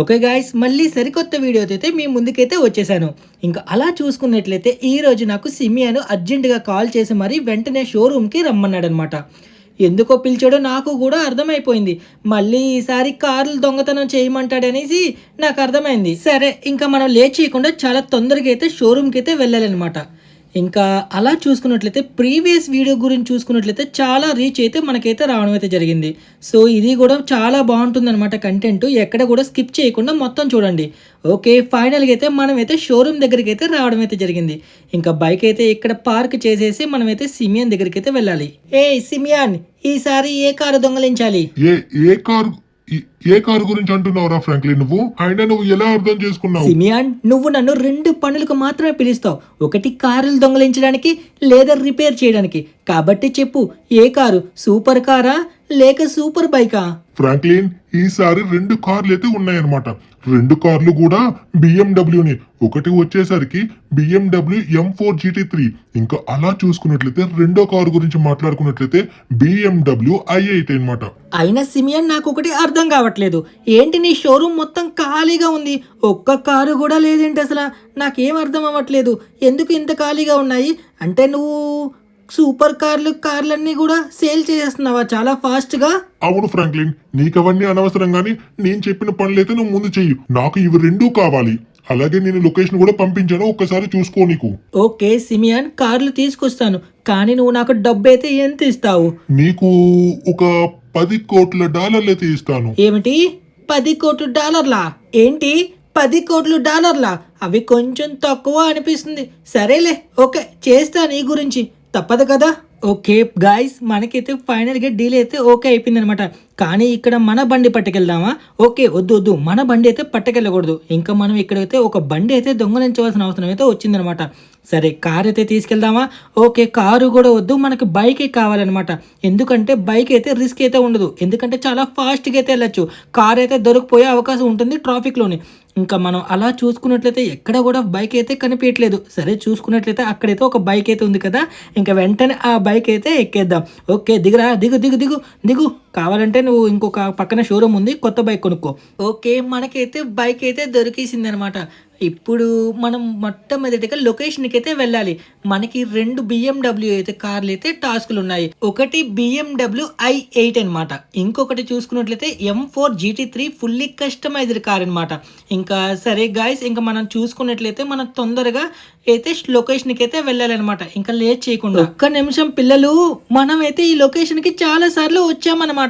Okay guys, మళ్ళీ సరికొత్త వీడియోతో అయితే మీ ముందుకైతే వచ్చేసాను. ఇంకా అలా చూసుకున్నట్లయితే ఈరోజు నాకు సిమియాను అర్జెంటుగా కాల్ చేసి మరీ వెంటనే షోరూమ్కి రమ్మన్నాడనమాట. ఎందుకో పిలిచాడో నాకు కూడా అర్థమైపోయింది. మళ్ళీ ఈసారి కార్లు దొంగతనం చేయమంటాడనేసి నాకు అర్థమైంది. సరే, ఇంకా మనం లేట్ చేయకుండా చాలా తొందరగా అయితే షోరూమ్కి అయితే వెళ్ళాలన్నమాట. ఇంకా అలా చూసుకున్నట్లయితే ప్రీవియస్ వీడియో గురించి చూసుకున్నట్లయితే చాలా రీచ్ అయితే మనకైతే రావడం అయితే జరిగింది. సో ఇది కూడా చాలా బాగుంటుంది అనమాట. కంటెంట్ ఎక్కడ కూడా స్కిప్ చేయకుండా మొత్తం చూడండి. ఓకే, ఫైనల్గా అయితే మనమైతే షోరూమ్ దగ్గరికి అయితే రావడం అయితే జరిగింది. ఇంకా బైక్ అయితే ఇక్కడ పార్క్ చేసేసి మనమైతే సిమియాన్ దగ్గరికి అయితే వెళ్ళాలి. ఏ సిమియాన్, ఈసారి ఏ కారు దొంగలించాలి? ఏ కారు గురించి అంటున్నావురా ఫ్రాంక్లిన్? నువ్వు ఎలా అర్థం చేసుకున్నావు? సిమియాన్, నువ్వు నన్ను రెండు పనులకు మాత్రమే పిలుస్తావు. ఒకటి కారులు దొంగలించడానికి లేదా రిపేర్ చేయడానికి. కాబట్టి చెప్పు, ఏ కారు? సూపర్ కారా లేక సూపర్ బైకా? ఫ్రాంక్లిన్, ఈసారి 2 కార్లు అయితే ఉన్నాయన్నమాట. 2 కార్లు కూడా బిఎండబ్ల్యూని. ఒకటి వచ్చేసరికి బిఎండబ్ల్యూ M4 GT3. ఇంకా అలా చూసుకున్నట్లయితే రెండో కారు గురించి మాట్లాడుకున్నట్లయితే బిఎండబ్ల్యూ i8 అనమాట. అయినా సిమియన్, నాకు ఒకటి అర్థం కావట్లేదు. ఏంటి నీ షోరూమ్ మొత్తం ఖాళీగా ఉంది, ఒక్క కారు కూడా లేదేంటి అసలు? నాకేం అర్థం అవ్వట్లేదు. ఎందుకు ఇంత ఖాళీగా ఉన్నాయి? అంటే నువ్వు సూపర్ కార్లన్నీ కూడా సేల్ చేసేస్తున్నావా చాలా ఫాస్ట్ గా? అవును ఫ్రాంక్లిన్, నీకవన్నీ అనవసరం గానీ నేను చెప్పిన పనులైతే నువ్వు ముందు చెయ్యి. నాకు ఇవి 2 కావాలి. అలాగే నేను లొకేషన్ కూడా పంపించాను, ఒక్కసారి చూసుకో నీకు. ఓకే సిమియన్, కార్లు తీసుకొస్తాను. కానీ నువ్వు నాకు డబ్బు అయితే ఎంత ఇస్తావు? నీకు ఒక $10 కోట్ల అయితే ఇస్తాను. ఏమిటి, $10 కోట్ల? ఏంటి, $10 కోట్ల? అవి కొంచెం తక్కువ అనిపిస్తుంది. సరేలే, ఓకే చేస్తాను. ఈ గురించి తప్పదు కదా. ఓకే గాయస్, మనకైతే ఫైనల్గా డీల్ అయితే ఓకే అయిపోయింది అనమాట. కానీ ఇక్కడ మన బండి పట్టుకెళ్దామా? ఓకే, వద్దు, మన బండి అయితే పట్టుకెళ్ళకూడదు. ఇంకా మనం ఇక్కడైతే ఒక బండి అయితే దొంగలించవలసిన అవసరం అయితే వచ్చిందనమాట. సరే, కార్ అయితే తీసుకెళ్దామా? ఓకే, కారు కూడా వద్దు, మనకి బైకే కావాలన్నమాట. ఎందుకంటే బైక్ అయితే రిస్క్ అయితే ఉండదు, ఎందుకంటే చాలా ఫాస్ట్గా అయితే వెళ్ళచ్చు. కార్ అయితే దొరికిపోయే అవకాశం ఉంటుంది ట్రాఫిక్లోని. ఇంకా మనం అలా చూసుకున్నట్లయితే ఎక్కడ కూడా బైక్ అయితే కనిపించట్లేదు. సరే, చూసుకున్నట్లయితే అక్కడైతే ఒక బైక్ అయితే ఉంది కదా. ఇంకా వెంటనే ఆ బైక్ అయితే ఎక్కేద్దాం. ఓకే, దిగురా, దిగు. కావాలంటే నువ్వు ఇంకొక పక్కన షోరూమ్ ఉంది, కొత్త బైక్ కొనుక్కో. ఓకే, మనకైతే బైక్ అయితే దొరికేసింది అనమాట. ఇప్పుడు మనం మొట్టమొదటిగా లొకేషన్కి అయితే వెళ్ళాలి. మనకి 2 BMW అయితే కార్లు అయితే టాస్కులు ఉన్నాయి. ఒకటి BMW i8 అనమాట, ఇంకొకటి చూసుకున్నట్లయితే M4 GT3 fully customized car అనమాట. ఇంకా సరే గాయస్, ఇంకా మనం చూసుకున్నట్లయితే మనం తొందరగా అయితే లొకేషన్కి అయితే వెళ్ళాలన్నమాట. ఇంకా లేట్ చేయకుండా ఒక్క నిమిషం పిల్లలు, మనం అయితే ఈ లొకేషన్కి చాలా సార్లు వచ్చామన్నమాట.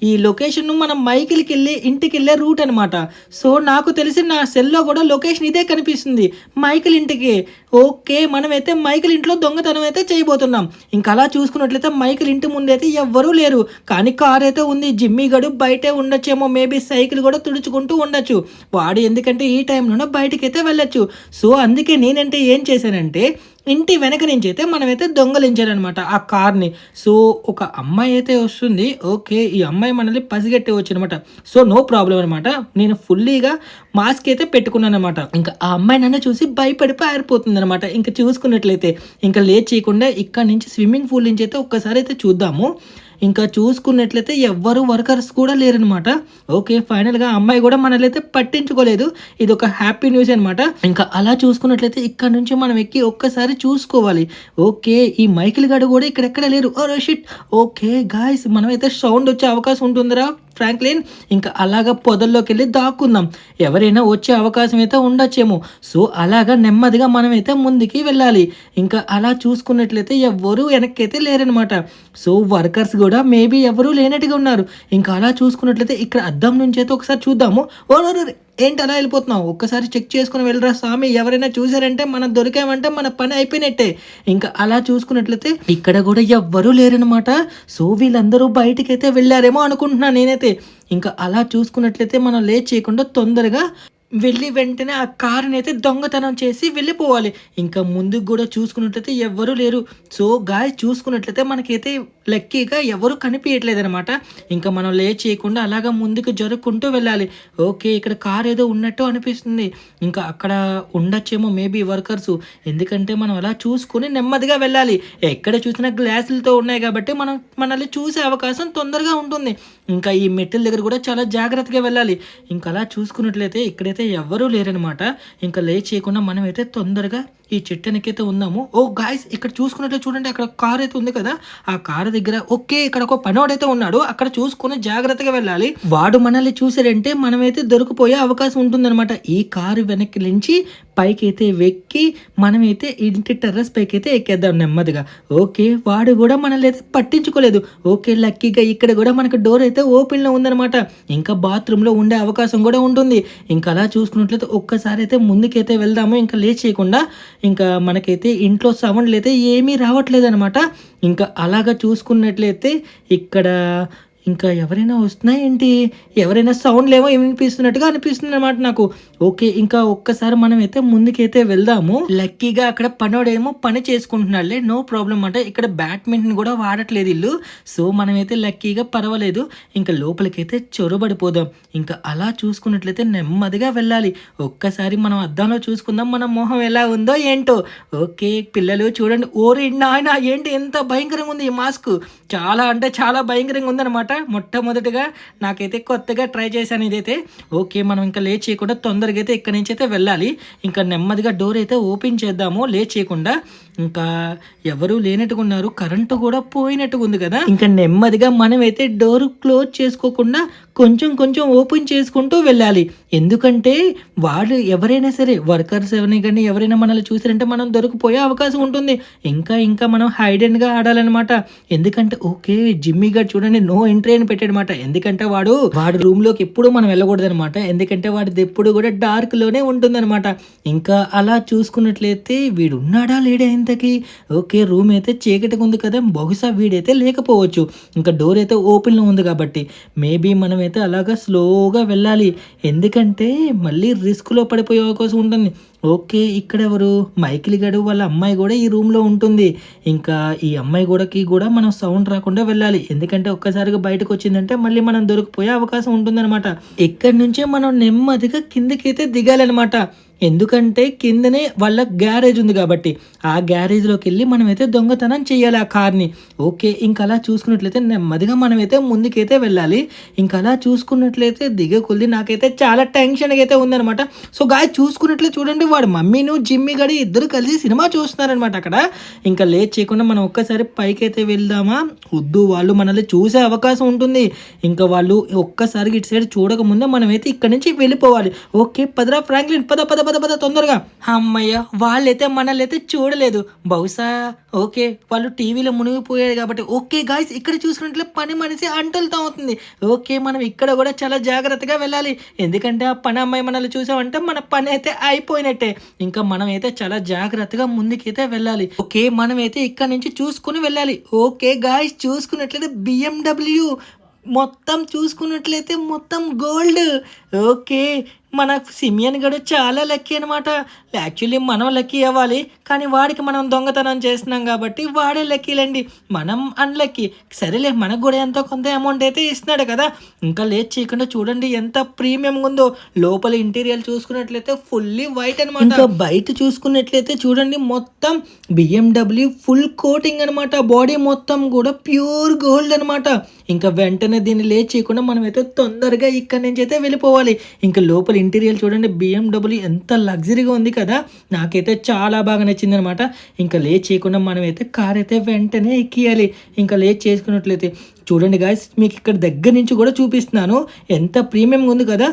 ఈ లొకేషన్ మనం మైకిల్కి వెళ్ళి ఇంటికి వెళ్ళే రూట్ అనమాట. సో నాకు తెలిసి నా సెల్లో కూడా లొకేషన్ ఇదే కనిపిస్తుంది, మైకిల్ ఇంటికి. ఓకే, మనమైతే మైకిల్ ఇంట్లో దొంగతనం అయితే చేయబోతున్నాం. ఇంకా అలా చూసుకున్నట్లయితే మైకిల్ ఇంటి ముందైతే ఎవ్వరూ లేరు, కానీ కార్ అయితే ఉంది. జిమ్మీ గడు బయటే ఉండొచ్చేమో, మేబీ సైకిల్ కూడా తుడుచుకుంటూ ఉండొచ్చు వాడు, ఎందుకంటే ఈ టైంలోనే బయటకి అయితే వెళ్ళొచ్చు. సో అందుకే నేనంటే ఏం చేశానంటే, ఇంటి వెనక నుంచి అయితే మనమైతే దొంగలించారనమాట ఆ కార్ని. సో ఒక అమ్మాయి అయితే వస్తుంది. ఓకే, ఈ అమ్మాయి మనల్ని పసిగట్టి వచ్చు అనమాట. సో నో ప్రాబ్లం అనమాట. నేను ఫుల్లీగా మాస్క్ అయితే పెట్టుకున్నాను అనమాట. ఇంకా ఆ అమ్మాయి నన్ను చూసి భయపడి పారిపోతుంది అనమాట. ఇంకా చూసుకున్నట్లయితే ఇంకా లేట్ చేయకుండా ఇక్కడ నుంచి స్విమ్మింగ్ పూల్ నుంచి అయితే ఒక్కసారి అయితే చూద్దాము. ఇంకా చూసుకున్నట్లయితే ఎవ్వరు వర్కర్స్ కూడా లేరనమాట. ఓకే, ఫైనల్గా అమ్మాయి కూడా మనల్ని అయితే పట్టించుకోలేదు. ఇది ఒక హ్యాపీ న్యూస్ అనమాట. ఇంకా అలా చూసుకున్నట్లయితే ఇక్కడ నుంచి మనం ఎక్కి ఒక్కసారి చూసుకోవాలి. ఓకే, ఈ మైకిల్ గాడు కూడా ఇక్కడెక్కడ లేరు. Oh shit. ఓకే గాయస్, మనమైతే సౌండ్ వచ్చే అవకాశం ఉంటుందిరా ఫ్రాంక్లిన్. ఇంకా అలాగా పొదల్లోకి వెళ్ళి దాక్కుందాం, ఎవరైనా వచ్చే అవకాశం అయితే ఉండొచ్చేమో. సో అలాగా నెమ్మదిగా మనమైతే ముందుకి వెళ్ళాలి. ఇంకా అలా చూసుకున్నట్లయితే ఎవ్వరూ వెనక్కి అయితే లేరనమాట. సో వర్కర్స్ కూడా మేబీ ఎవరూ లేనట్టుగా ఉన్నారు. ఇంకా అలా చూసుకున్నట్లయితే ఇక్కడ అద్దం నుంచి అయితే ఒకసారి చూద్దాము. ఏంటి అలా వెళ్ళిపోతున్నావు? ఒక్కసారి చెక్ చేసుకుని వెళ్ళరా స్వామి. ఎవరైనా చూసారంటే మనం దొరికామంటే మన పని అయిపోయినట్టే. ఇంకా అలా చూసుకున్నట్లయితే ఇక్కడ కూడా ఎవ్వరూ లేరనమాట. సో వీళ్ళందరూ బయటికైతే వెళ్ళారేమో అనుకుంటున్నాను నేనైతే. ఇంకా అలా చూసుకున్నట్లయితే మనం లేట్ చేయకుండా తొందరగా వెళ్ళి వెంటనే ఆ కారుని అయితే దొంగతనం చేసి వెళ్ళిపోవాలి. ఇంకా ముందుకు కూడా చూసుకున్నట్లయితే ఎవ్వరూ లేరు. సో గాయ్స్ చూసుకున్నట్లయితే మనకైతే లక్కీగా ఎవరు కనిపించట్లేదు అనమాట. ఇంకా మనం లేట్ చేయకుండా అలాగా ముందుకు జరుపుకుంటూ వెళ్ళాలి. ఓకే, ఇక్కడ కార్ ఏదో ఉన్నట్టు అనిపిస్తుంది. ఇంకా అక్కడ ఉండొచ్చేమో మేబీ వర్కర్స్. ఎందుకంటే మనం అలా చూసుకుని నెమ్మదిగా వెళ్ళాలి. ఎక్కడ చూసినా గ్లాసులతో ఉన్నాయి కాబట్టి మనం మనల్ని చూసే అవకాశం తొందరగా ఉంటుంది. ఇంకా ఈ మెట్ల దగ్గర కూడా చాలా జాగ్రత్తగా వెళ్ళాలి. ఇంకా అలా చూసుకున్నట్లయితే ఇక్కడైతే ఎవ్వరూ లేరనమాట. ఇంకా లేట్ చేయకుండా మనమైతే తొందరగా ఈ చెట్టెనకైతే ఉందాము. ఓ గాయ్స్, ఇక్కడ చూసుకున్నట్లే చూడండి, అక్కడ కార్ అయితే ఉంది కదా, ఆ కారు దగ్గర ఓకే ఇక్కడ ఒక పనోడైతే ఉన్నాడు. అక్కడ చూసుకుని జాగ్రత్తగా వెళ్ళాలి. వాడు మనల్ని చూసాడంటే మనమైతే దొరికిపోయే అవకాశం ఉంటుందన్నమాట. ఈ కారు వెనక్కి నుంచి పైకి అయితే వెక్కి మనమైతే ఇంటి టెర్రస్ పైకి అయితే ఎక్కేద్దాం నెమ్మదిగా. ఓకే, వాడు కూడా మనల్ని అయితే పట్టించుకోలేదు. ఓకే, లక్కీగా ఇక్కడ కూడా మనకు డోర్ అయితే ఓపెన్ లో ఉందన్నమాట. ఇంకా బాత్రూమ్ లో ఉండే అవకాశం కూడా ఉంటుంది. ఇంకా అలా చూసుకున్నట్లయితే ఒక్కసారి అయితే ముందుకైతే వెళ్దాము. ఇంకా లేట్ చేయకుండా ఇంకా మనకైతే ఇంట్లో సౌండ్లు అయితే ఏమీ రావట్లేదు అనమాట. ఇంకా అలాగా చూసుకున్నట్లయితే ఇక్కడ ఇంకా ఎవరైనా వస్తున్నాయి ఏంటి, ఎవరైనా సౌండ్లు ఏమో వినిపిస్తున్నట్టుగా అనిపిస్తుంది అనమాట నాకు. ఓకే, ఇంకా ఒక్కసారి మనం అయితే ముందుకైతే వెళ్దాము. లక్కీగా అక్కడ పనోడేమో పని చేసుకుంటున్నాడులే, నో ప్రాబ్లం అంటే ఇక్కడ బ్యాడ్మింటన్ కూడా వాడట్లేదు ఇల్లు. సో మనమైతే లక్కీగా పర్వాలేదు. ఇంకా లోపలికైతే చొరబడిపోదాం. ఇంకా అలా చూసుకున్నట్లయితే నెమ్మదిగా వెళ్ళాలి. ఒక్కసారి మనం అద్దంలో చూసుకుందాం మన మొహం ఎలా ఉందో ఏంటో. ఓకే పిల్లలు చూడండి, ఓరి నాయన ఏంటి ఎంత భయంకరంగా ఉంది ఈ మాస్క్. చాలా అంటే చాలా భయంకరంగా ఉందన్నమాట. మొట్టమొదటిగా నాకైతే కొత్తగా ట్రై చేశాను ఇదైతే. ఓకే, మనం ఇంకా లేట్ చేయకుండా తొందరగా అయితే ఇక్కడి నుంచి అయితే వెళ్ళాలి. ఇంకా నెమ్మదిగా డోర్ అయితే ఓపెన్ చేద్దాము లేట్ చేయకుండా. ఇంకా ఎవరు లేనట్టుగా ఉన్నారు, కరెంటు కూడా పోయినట్టుగా ఉంది కదా. ఇంకా నెమ్మదిగా మనమైతే డోర్ క్లోజ్ చేసుకోకుండా కొంచెం కొంచెం ఓపెన్ చేసుకుంటూ వెళ్ళాలి. ఎందుకంటే వాళ్ళు ఎవరైనా సరే వర్కర్స్ ఎవరైనా కానీ ఎవరైనా మనల్ని చూసారంటే మనం దొరికిపోయే అవకాశం ఉంటుంది. ఇంకా ఇంకా మనం హైడ్ అండ్ గా ఆడాలన్నమాట. ఎందుకంటే ఓకే జిమ్మీ గారు చూడండి నో ఎంట్రీ అని పెట్టాడనమాట. ఎందుకంటే వాడు రూమ్ లోకి ఎప్పుడు మనం వెళ్ళకూడదు అనమాట. ఎందుకంటే వాడిది ఎప్పుడు కూడా డార్క్ లోనే ఉంటుందన్నమాట. ఇంకా అలా చూసుకున్నట్లయితే వీడు ఉన్నాడా లేడా ఇంతకి. ఓకే, రూమ్ అయితే చీకటిగా ఉంది కదా, బహుశా వీడైతే లేకపోవచ్చు. ఇంకా డోర్ అయితే ఓపెన్ లో ఉంది కాబట్టి మేబీ మనమైతే అలాగా స్లోగా వెళ్ళాలి. ఎందుకంటే మళ్ళీ రిస్క్ లో పడిపోయే అవకాశం ఉంటుంది. ఓకే, ఇక్కడ ఎవరు మైకిలి గడు వాళ్ళ అమ్మాయి కూడా ఈ రూమ్ లో ఉంటుంది. ఇంకా ఈ అమ్మాయి కూడా మనం సౌండ్ రాకుండా వెళ్ళాలి. ఎందుకంటే ఒక్కసారిగా బయటకు వచ్చిందంటే మళ్ళీ మనం దొరికిపోయే అవకాశం ఉంటుందన్నమాట. ఇక్కడి నుంచే మనం నెమ్మదిగా కిందకైతే దిగాలన్నమాట. ఎందుకంటే కిందనే వాళ్ళ గ్యారేజ్ ఉంది కాబట్టి ఆ గ్యారేజ్లోకి వెళ్ళి మనమైతే దొంగతనం చేయాలి ఆ కార్ని. ఓకే, ఇంకా అలా చూసుకున్నట్లయితే నెమ్మదిగా మనమైతే ముందుకైతే వెళ్ళాలి. ఇంకా అలా చూసుకున్నట్లయితే దిగకొద్ది నాకైతే చాలా టెన్షన్ అయితే ఉందన్నమాట. సో గాయ చూసుకున్నట్లయితే చూడండి, వాడు మమ్మీను జిమ్మీ గడి ఇద్దరు కలిసి సినిమా చూస్తున్నారనమాట అక్కడ. ఇంకా లేట్ చేయకుండా మనం ఒక్కసారి పైకి అయితే వెళ్దామా. వద్దు, వాళ్ళు మనల్ని చూసే అవకాశం ఉంటుంది. ఇంకా వాళ్ళు ఒక్కసారి ఇటు సైడ్ చూడకముందే మనమైతే ఇక్కడ నుంచి వెళ్ళిపోవాలి. ఓకే పదరా ఫ్రాంక్లిన్, పద పద పద పద తొందరగా. అమ్మయ్య, వాళ్ళైతే మనల్ని అయితే చూడలేదు బహుశా. ఓకే, వాళ్ళు టీవీలో మునిగిపోయారు కాబట్టి. ఓకే గాయ్స్, ఇక్కడ చూసుకున్నట్లే పని మనిషి అంటలతో అవుతుంది. ఓకే, మనం ఇక్కడ కూడా చాలా జాగ్రత్తగా వెళ్ళాలి. ఎందుకంటే ఆ పని అమ్మాయి మనల్ని చూసామంటే మన పని అయితే అయిపోయినట్టే. ఇంకా మనం అయితే చాలా జాగ్రత్తగా ముందుకైతే వెళ్ళాలి. ఓకే, మనమైతే ఇక్కడ నుంచి చూసుకుని వెళ్ళాలి. ఓకే గాయ్స్, చూసుకున్నట్లయితే BMW మొత్తం చూసుకున్నట్లయితే మొత్తం గోల్డ్. ఓకే, మన సిమియన్ గడు చాలా లక్కీ అనమాట. యాక్చువల్లీ మనం లక్కీ అవ్వాలి, కానీ వాడికి మనం దొంగతనం చేస్తున్నాం కాబట్టి వాడే లక్కీలండి, మనం అన్లక్కీ. సరేలే, మనకు కూడా ఎంతో కొంత అమౌంట్ అయితే ఇస్తున్నాడు కదా. ఇంకా లేట్ చేయకుండా చూడండి ఎంత ప్రీమియం ఉందో. లోపల ఇంటీరియర్ చూసుకున్నట్లయితే ఫుల్లీ వైట్ అనమాట. ఇంకా బయట చూసుకున్నట్లయితే చూడండి మొత్తం BMW ఫుల్ కోటింగ్ అనమాట. బాడీ మొత్తం కూడా ప్యూర్ గోల్డ్ అనమాట. ఇంకా వెంటనే దీన్ని లేట్ చేయకుండా మనమైతే తొందరగా ఇక్కడి నుంచి అయితే వెళ్ళిపోవాలి. ఇంకా లోపల ఇంటీరియర్ చూడండి, BMW ఎంత లగ్జరీగా ఉంది కదా, నాకైతే చాలా బాగా నచ్చింది అనమాట. ఇంకా లేట్ చేయకుండా మనమైతే కార్ అయితే వెంటనే ఎక్కియాలి. ఇంకా లేట్ చేసుకున్నట్లయితే చూడండి గాయస్, మీకు ఇక్కడ దగ్గర నుంచి కూడా చూపిస్తున్నాను ఎంత ప్రీమియంగా ఉంది కదా.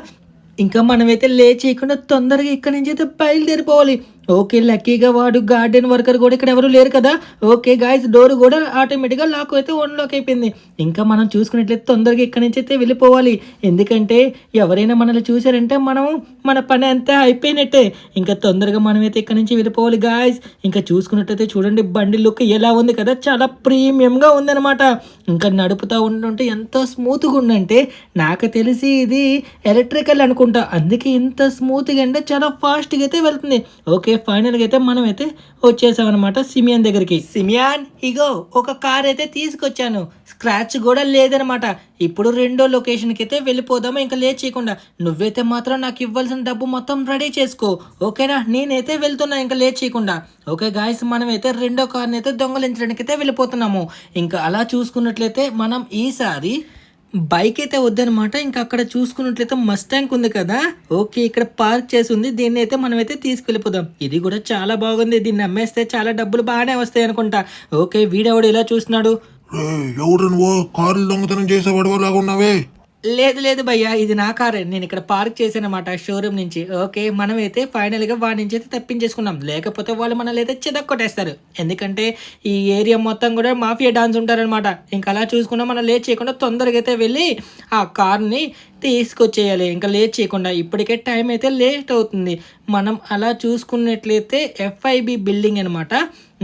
ఇంకా మనమైతే లేట్ చేయకుండా తొందరగా ఇక్కడి నుంచి అయితే బయలుదేరిపోవాలి. ఓకే, లక్కీగా వాడు గార్డెన్ వర్కర్ కూడా ఇక్కడ ఎవరు లేరు కదా. ఓకే గాయస్, డోర్ కూడా ఆటోమేటిక్గా లాక్ అయితే ఓన్లోకి అయిపోయింది. ఇంకా మనం చూసుకున్నట్లయితే తొందరగా ఇక్కడి నుంచి అయితే వెళ్ళిపోవాలి. ఎందుకంటే ఎవరైనా మనల్ని చూసారంటే మన పని అంతా అయిపోయినట్టే. ఇంకా తొందరగా మనమైతే ఇక్కడి నుంచి వెళ్ళిపోవాలి గాయస్. ఇంకా చూసుకున్నట్టయితే చూడండి, బండి లుక్ ఎలా ఉంది కదా, చాలా ప్రీమియంగా ఉందన్నమాట. ఇంకా నడుపుతూ ఉంటుంటే ఎంతో స్మూత్గా ఉందంటే నాకు తెలిసి ఇది ఎలక్ట్రికల్ అనుకుంటా, అందుకే ఇంత స్మూత్గా అంటే చాలా ఫాస్ట్గా అయితే వెళ్తుంది. ఓకే, ఫైనల్గా అయితే మనం అయితే వచ్చేసామన్నమాట సిమియాన్ దగ్గరికి. సిమియాన్, ఇగో ఒక కార్ అయితే తీసుకొచ్చాను, స్క్రాచ్ కూడా లేదనమాట. ఇప్పుడు రెండో లొకేషన్కి అయితే వెళ్ళిపోదాము, ఇంకా లేట్ చేయకుండా. నువ్వైతే మాత్రం నాకు ఇవ్వాల్సిన డబ్బు మొత్తం రెడీ చేసుకో, ఓకేనా? నేనైతే వెళ్తున్నా ఇంకా లేట్ చేయకుండా. ఓకే గాయస్, మనమైతే రెండో కార్ని అయితే దొంగలించడానికి అయితే వెళ్ళిపోతున్నాము. ఇంకా అలా చూసుకున్నట్లయితే మనం ఈసారి బైక్ అయితే వద్దనమాట. ఇంకా అక్కడ చూసుకున్నట్లయితే మస్టాంక్ ఉంది కదా, ఓకే ఇక్కడ పార్క్ చేసి ఉంది, దీన్ని అయితే మనం అయితే తీసుకెళ్ళిపోదాం. ఇది కూడా చాలా బాగుంది, దీన్ని అమ్మేస్తే చాలా డబ్బులు బాగానే వస్తాయి అనుకుంటా. ఓకే, వీడెవడు ఇలా చూస్తున్నాడు? ఎవరు నువ్వు కార్లు దొంగతనం చేసేవాడు లాగా ఉన్నావే? లేదు లేదు భయ్యా, ఇది నా కారే, నేను ఇక్కడ పార్క్ చేశానమాట షోరూమ్ నుంచి. ఓకే, మనమైతే ఫైనల్గా వాడి నుంచి అయితే తప్పించేసుకున్నాం, లేకపోతే వాళ్ళు మనల్ని అయితే చితక్కొట్టేస్తారు. ఎందుకంటే ఈ ఏరియా మొత్తం కూడా మాఫియా డాన్స్ ఉంటారనమాట. ఇంకా అలా చూసుకున్నా మనం లేట్ చేయకుండా తొందరగా అయితే వెళ్ళి ఆ కార్ని తీసుకొచ్చేయాలి, ఇంకా లేట్ చేయకుండా. ఇప్పటికే టైం అయితే లేట్ అవుతుంది. మనం అలా చూసుకున్నట్లయితే FIB బిల్డింగ్ అనమాట.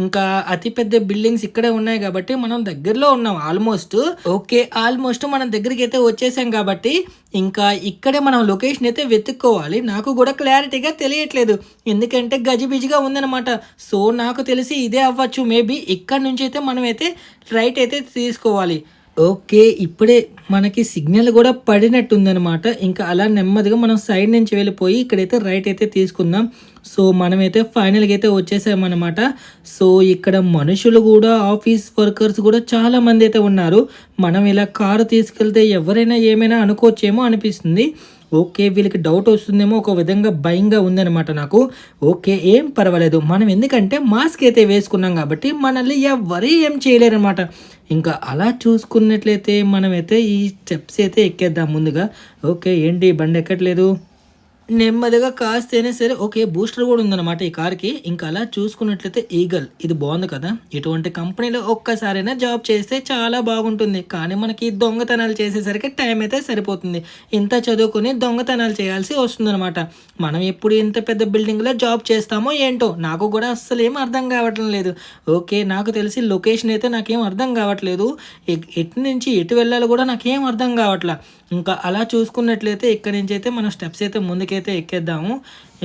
ఇంకా అతిపెద్ద బిల్డింగ్స్ ఇక్కడే ఉన్నాయి కాబట్టి మనం దగ్గరలో ఉన్నాం ఆల్మోస్ట్. ఓకే, ఆల్మోస్ట్ మనం దగ్గరికి అయితే వచ్చేసాం కాబట్టి ఇంకా ఇక్కడే మనం లొకేషన్ అయితే వెతుక్కోవాలి. నాకు కూడా క్లారిటీగా తెలియట్లేదు, ఎందుకంటే గజిబిజిగా ఉందన్నమాట. సో నాకు తెలిసి ఇదే అవ్వచ్చు మేబీ. ఇక్కడ నుంచి అయితే మనం అయితే రైట్ అయితే తీసుకోవాలి. ఓకే, ఇప్పుడే మనకి సిగ్నల్ కూడా పడినట్టుందనమాట. ఇంకా అలా నెమ్మదిగా మనం సైడ్ నుంచి వెళ్ళిపోయి ఇక్కడైతే రైట్ అయితే తీసుకుందాం. సో మనమైతే ఫైనల్గా అయితే వచ్చేసామన్నమాట. సో ఇక్కడ మనుషులు కూడా, ఆఫీస్ వర్కర్స్ కూడా చాలా మంది అయితే ఉన్నారు. మనం ఇలా కారు తీసుకెళ్తే ఎవరైనా ఏమైనా అనుకోవచ్చేమో అనిపిస్తుంది. ఓకే, వీళ్ళకి డౌట్ వస్తుందేమో, ఒక విధంగా భయంగా ఉందన్నమాట నాకు. ఓకే, ఏం పర్వాలేదు, మనం ఎందుకంటే మాస్క్ అయితే వేసుకున్నాం కాబట్టి మనల్ని ఎవరు ఏం చేయలేరన్నమాట. ఇంకా అలా చూసుకున్నట్లయితే మనమైతే ఈ స్టెప్స్ అయితే ఎక్కేద్దాం ముందుగా. ఓకే, ఏంటి బండి ఎక్కట్లేదు? నెమ్మదిగా కాస్తేనే సరే. ఓకే, బూస్టర్ కూడా ఉందన్నమాట ఈ కార్కి. ఇంకా అలా చూసుకున్నట్లయితే ఈగల్, ఇది బాగుంది కదా. ఇటువంటి కంపెనీలో ఒక్కసారైనా జాబ్ చేస్తే చాలా బాగుంటుంది. కానీ మనకి దొంగతనాలు చేసేసరికి టైం అయితే సరిపోతుంది. ఇంత చదువుకుని దొంగతనాలు చేయాల్సి వస్తుందన్నమాట. మనం ఎప్పుడు ఇంత పెద్ద బిల్డింగ్లో జాబ్ చేస్తామో ఏంటో నాకు కూడా అస్సలు ఏం అర్థం కావట్లేదు లేదు. ఓకే, నాకు తెలిసి లొకేషన్ అయితే నాకేం అర్థం కావట్లేదు, ఎటు నుంచి ఎటు వెళ్ళాలో కూడా నాకేం అర్థం కావట్లా. ఇంకా అలా చూసుకున్నట్లయితే ఇక్కడ నుంచి అయితే మనం స్టెప్స్ అయితే ముందుకైతే ఎక్కేద్దాము.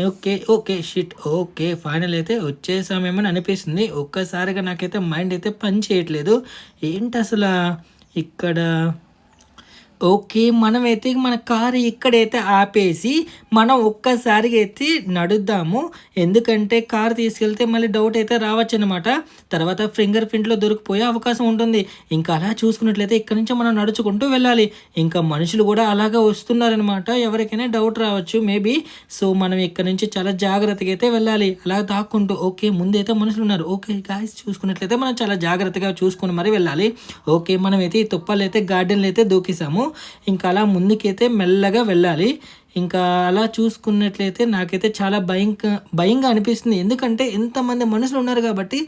Okay okay shit. Okay, final అయితే వచ్చేసామేమని అనిపిస్తుంది. ఒక్కసారిగా నాకైతే మైండ్ అయితే పని చేయట్లేదు, ఏంటి అసలు ఇక్కడ. ఓకే, మనమైతే మన కారు ఇక్కడైతే ఆపేసి మనం ఒక్కసారిగా అయితే నడుద్దాము. ఎందుకంటే కారు తీసుకెళ్తే మళ్ళీ డౌట్ అయితే రావచ్చు అనమాట. తర్వాత ఫింగర్ ప్రింట్లో దొరికిపోయే అవకాశం ఉంటుంది. ఇంకా అలా చూసుకున్నట్లయితే ఇక్కడ నుంచి మనం నడుచుకుంటూ వెళ్ళాలి. ఇంకా మనుషులు కూడా అలాగే వస్తున్నారనమాట, ఎవరికైనా డౌట్ రావచ్చు మేబీ. సో మనం ఇక్కడ నుంచి చాలా జాగ్రత్తగా అయితే వెళ్ళాలి, అలా దాక్కుంటూ. ఓకే, ముందైతే మనుషులు ఉన్నారు. ఓకే గాయ్స్, చూసుకున్నట్లయితే మనం చాలా జాగ్రత్తగా చూసుకుని మరి వెళ్ళాలి. ఓకే, మనమైతే ఈ తుప్పలు అయితే గార్డెన్లు అయితే దూకేసాము. ఇంకా అలా ముందుకైతే మెల్లగా వెళ్ళాలి. ఇంకా అలా చూసుకున్నట్లయితే నాకైతే చాలా భయంగా అనిపిస్తుంది. ఎందుకంటే ఎంతమంది మనుషులు ఉన్నారు కాబట్టి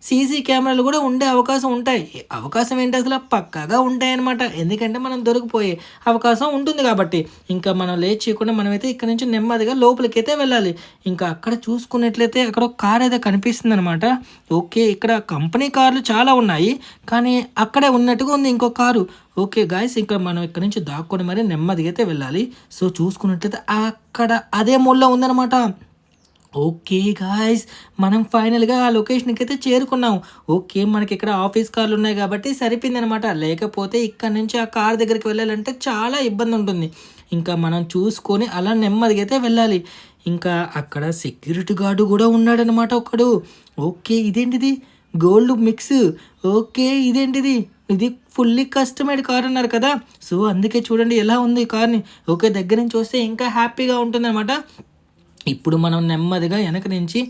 సీసీ కెమెరాలు కూడా ఉండే అవకాశం ఉంటాయి. అవకాశం ఏంటి అసలు, పక్కాగా ఉంటాయి అనమాట. ఎందుకంటే మనం దొరికిపోయే అవకాశం ఉంటుంది కాబట్టి. ఇంకా మనం లేట్ చేయకుండా మనమైతే ఇక్కడ నుంచి నెమ్మదిగా లోపలికి అయితే వెళ్ళాలి. ఇంకా అక్కడ చూసుకున్నట్లయితే అక్కడ ఒక కార్ అయితే కనిపిస్తుంది అనమాట. ఓకే, ఇక్కడ కంపెనీ కార్లు చాలా ఉన్నాయి, కానీ అక్కడే ఉన్నట్టుగా ఉంది ఇంకో కారు. ఓకే గాయస్, ఇంకా మనం ఇక్కడ నుంచి దాక్కొని మరి నెమ్మదిగా అయితే వెళ్ళాలి. సో చూసుకున్నట్లయితే అక్కడ అదే మూలలో ఉందన్నమాట. ఓకే గాయ్స్, మనం ఫైనల్గా ఆ లొకేషన్కి అయితే చేరుకున్నాం. ఓకే, మనకి ఇక్కడ ఆఫీస్ కార్లు ఉన్నాయి కాబట్టి సరిపోయింది అనమాట. లేకపోతే ఇక్కడ నుంచి ఆ కార్ దగ్గరికి వెళ్ళాలంటే చాలా ఇబ్బంది ఉంటుంది. ఇంకా మనం చూసుకొని అలా నెమ్మదిగా అయితే వెళ్ళాలి. ఇంకా అక్కడ సెక్యూరిటీ గార్డు కూడా ఉన్నాడనమాట ఒకడు. ఓకే, ఇదేంటిది గోల్డ్ మిక్స్. ఓకే, ఇదేంటిది, ఇది ఫుల్లీ కస్టమైడ్ కార్ అన్నారు కదా. సో అందుకే చూడండి ఎలా ఉంది ఈ కార్ని. ఓకే, దగ్గర నుంచి వస్తే ఇంకా హ్యాపీగా ఉంటుంది అనమాట. ఇప్పుడు మనం నెమ్మదిగా వెనక నుంచి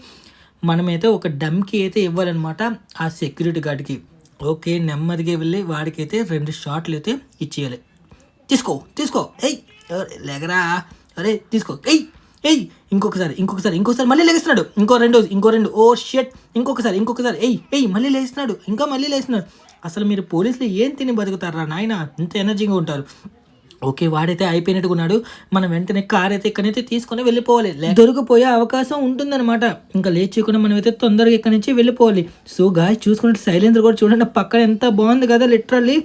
మనమైతే ఒక డమ్కి అయితే ఇవ్వాలన్నమాట ఆ సెక్యూరిటీ గార్డ్కి. ఓకే, నెమ్మదిగా వెళ్ళి వాడికైతే 2 షాట్లు అయితే ఇచ్చేయాలి. తీసుకో తీసుకో, ఎయ్ లేగరా, అరే తీసుకో, ఎయ్ ఎయ్ ఇంకొకసారి మళ్ళీ లేస్తున్నాడు. ఇంకో రెండు ఓ షెట్ ఇంకొకసారి ఎయ్ మళ్ళీ లేస్తున్నాడు. మళ్ళీ లేస్తున్నాడు. అసలు మీరు పోలీసులు ఏం తిని బతుకుతారా నాయన, ఇంత ఎనర్జీగా ఉంటారు. ఓకే, వాడైతే అయిపోయినట్టుగా ఉన్నాడు. మనం వెంటనే కార్ అయితే ఇక్కడైతే తీసుకొని వెళ్ళిపోవాలి. దొరికిపోయే అవకాశం ఉంటుందన్నమాట. ఇంకా లేచికుండా మనం అయితే తొందరగా ఇక్కడ నుంచి వెళ్ళిపోవాలి. సో గాయస్ చూసుకున్నట్టు శైలేంద్ర కూడా చూడండి పక్కన ఎంత బాగుంది కదా లిటరల్లీ.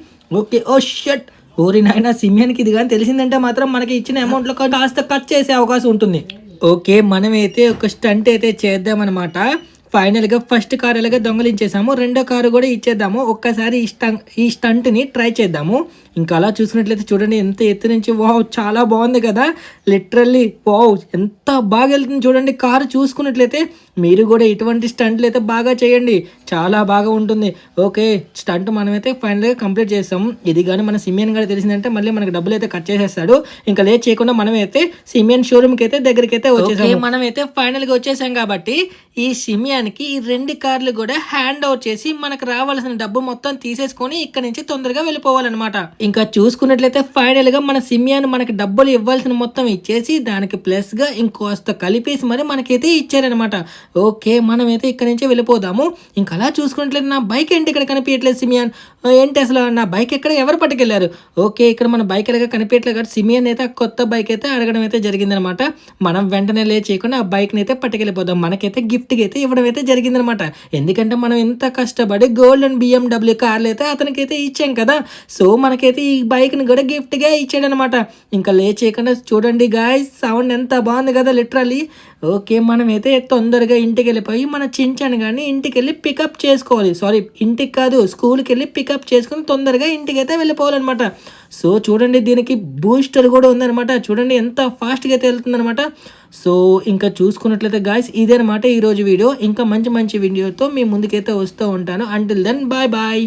ఓకే ఓ షట్, ఓరి నాయన సిమియానికి ఇది కానీ తెలిసిందంటే మాత్రం మనకి ఇచ్చిన అమౌంట్లో కాస్త కట్ చేసే అవకాశం ఉంటుంది. ఓకే, మనమైతే ఒక స్టంట్ అయితే చేద్దామన్నమాట. ఫైనల్గా ఫస్ట్ కారు ఎలాగ దొంగలించేసాము, రెండో కారు కూడా ఇచ్చేద్దాము. ఒక్కసారి ఈ స్టంట్ని ట్రై చేద్దాము. ఇంకా అలా చూసినట్లయితే చూడండి ఎంత ఎత్తు నుంచి, వావ్ చాలా బాగుంది కదా లిటరల్లీ. వావ్ ఎంత బాగా వెళ్తుంది చూడండి కారు. చూసుకున్నట్లయితే మీరు కూడా ఇటువంటి స్టంట్లు అయితే బాగా చేయండి, చాలా బాగా ఉంటుంది. ఓకే, స్టంట్ మనమైతే ఫైనల్గా కంప్లీట్ చేస్తాము. ఇది కానీ మన సిమియన్ గారు తెలిసిందంటే మళ్ళీ మనకి డబ్బులు అయితే కట్ చేసేస్తాడు. ఇంకా లేట్ చేయకుండా మనమైతే సిమియన్ షోరూమ్కి అయితే దగ్గరికి అయితే వచ్చేసాము. మనమైతే ఫైనల్గా వచ్చేసాం కాబట్టి ఈ సిమియానికి ఈ 2 కార్లు కూడా హ్యాండ్ ఓవర్ చేసి మనకు రావాల్సిన డబ్బు మొత్తం తీసేసుకొని ఇక్కడ నుంచి తొందరగా వెళ్ళిపోవాలన్నమాట. ఇంకా చూసుకున్నట్లయితే ఫైనల్ గా మన సిమియాన్ మనకి డబ్బులు ఇవ్వాల్సిన మొత్తం ఇచ్చేసి దానికి ప్లస్ గా ఇంకోస్త కలిపేసి మరి మనకైతే ఇచ్చారనమాట. ఓకే, మనమైతే ఇక్కడ నుంచి వెళ్ళిపోదాము. ఇంకా అలా చూసుకున్నట్లయితే నా బైక్ ఏంటి ఇక్కడ కనిపించట్లేదు సిమియాన్, ఏంటి అసలు నా బైక్ ఎక్కడ ఎవరు పట్టుకెళ్లారు? ఓకే, ఇక్కడ మన బైక్ ఎలాగా కనిపించట్లేదు కాబట్టి సిమియాన్ అయితే కొత్త బైక్ అయితే అడగడం అయితే జరిగిందనమాట. మనం వెంటనే చేయకుండా ఆ బైక్ ని అయితే పట్టుకెళ్ళిపోదాం. మనకైతే గిఫ్ట్ అయితే ఇవ్వడం అయితే జరిగిందనమాట. ఎందుకంటే మనం ఇంత కష్టపడి గోల్డెన్ BMW కార్లు అయితే అతనికైతే ఇచ్చాం కదా. సో మనకైతే ఈ బైక్ ని కూడా గిఫ్ట్ గా ఇచ్చాడనమాట. ఇంకా చేయకుండా చూడండి గాయ్స్, సౌండ్ ఎంత బాగుంది కదా లిటరల్లీ. ఓకే, మనమైతే తొందరగా ఇంటికి వెళ్ళిపోయి మన చించాను కానీ ఇంటికి వెళ్ళి పికప్ చేసుకోవాలి. సారీ, ఇంటికి కాదు స్కూల్కి వెళ్ళి పికప్ చేసుకుని తొందరగా ఇంటికి అయితే వెళ్ళిపోవాలన్నమాట. సో చూడండి దీనికి బూస్టర్ కూడా ఉందన్నమాట. చూడండి ఎంత ఫాస్ట్గా అయితే వెళ్తుందన్నమాట. సో ఇంకా చూసుకున్నట్లయితే గాయ్స్ ఇదేనమాట ఈరోజు వీడియో. ఇంకా మంచి వీడియోతో మీ ముందుకైతే వస్తూ ఉంటాను. Until then bye bye.